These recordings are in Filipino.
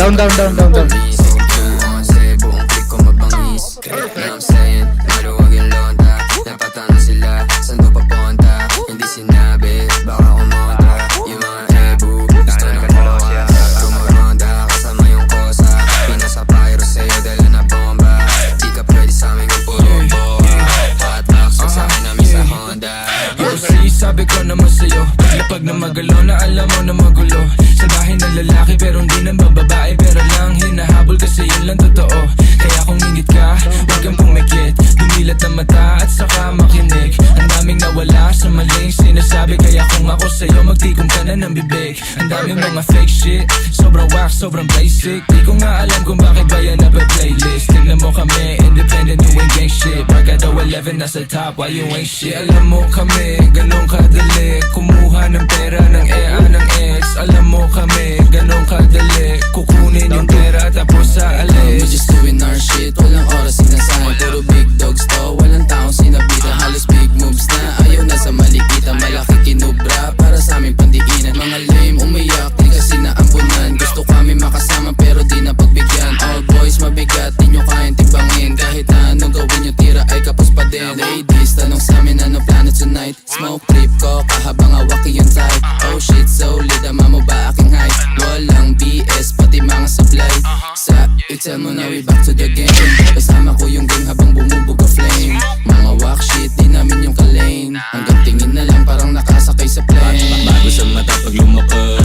Down. Kasi buong click ko mabangis. Kaya na I'm saying, maluwag yung londa. Napatano sila, saan ba papunta? Hindi sinabi, baka kumontra. Yung mga ebu, gusto ng koka. Tumuronda, kasama yung kosa. Pinasa pyro sa'yo, dala na bomba. Di ka pwede sa'min kung puro boa. Hot box, kasama namin sa Honda. Yo, see, sabi ko naman sa'yo, lapag na magalo na alam mo na magulo. Salbahin na lalaki pero hindi na bababae, pero lang hinahabol kasi yun lang totoo. Kaya kung ingit ka, huwag kang pumikit. Dumilat ang mata at saka makinig. Ang daming nawala sa maling sinasabi, kaya kung ako sa'yo magtikom ka na ng bibig. Ang daming mga fake shit, sobrang wax, sobrang basic. Di ko nga alam kung bakit ba yan nape-playlist. Tignan mo kami, independent, you ain't gang shit. Barkada 11 nasa top, while you ain't shit. Alam mo kami, ganun kadali kumuha ng pera ng EA ng ex. Alam mo kami, ganun kadali kukunin yung pera tapos sa We're alis. just doing our shit, walang oras sinasahin. Puro big dogs to, walang taong sinabitan. Halos big moves na, ayaw na sa malikitan. Malaki kinubra, para sa aming pandiinan. Mga lame, umiyak, di kasi naampunan. Gusto kami makasama pero di na pagbigyan. All boys mabigat, di nyo kayang timbangin. Kahit na anong gawin nyo, tira ay kapos pa din. Ladies, tanong sa amin ano plano tonight. Smoke trip ko, kahabang awaki yung type. Oh shit, solid, ama mo ba aking height? Walang BS, pati mga supply. Sa tell mo na we back to the game. Kasama ko yung gang habang bumubog a flame. Mga walk shit, di namin yung kalane. Hanggang tingin na lang parang nakasakay sa plane. Bago sa mata pag lumapag,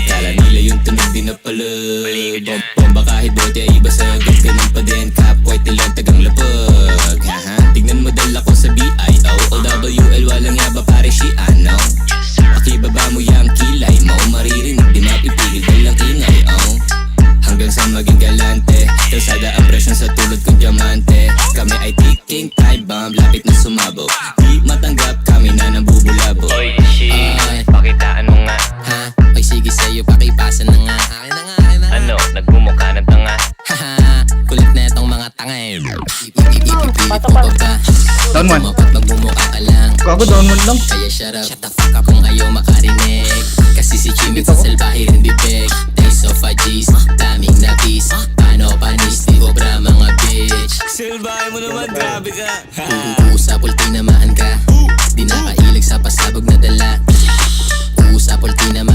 kala nila yung tunog di napalag. Bomba kahit bote ay basag, ganun pa din. Kapway tilang tagang lapag. Haha, tignan mo dala ko sa BIO OWL, walang yaba pare si ano. Pakibaba mo yung kilay, mau maririnig, di mapipigil dalang ingay, oh. Hanggang sa maging galante, kalsada ang presyon sa tulad kong diamante. Kami ay ticking time bomb, lapit na sumabog. Di matanggap, kami na nang bubulabo. Oy, shit, pakitaan mo nga. Ha? Ay sige sa'yo, pakipasa na nga. Akin na nga. Ano, nagmumukha ng tanga. Haha, kulit na itong mga tanga eh. Ipipilit mo pa ba? Down one. Tumapat magmumukha ka lang. Gago, down one lang. Kaya shut up, shut the fuck up kung ayaw makarinig. Kasi si Jimmy sa salbahe rin bibig. Days of G's, daming nabis. Paano panis, di obra mga bitch. Silbahe mo naman, grabe ka. Sa pulti namaan ka. Di nakailag sa pasabog na dala. Sa pulti namaan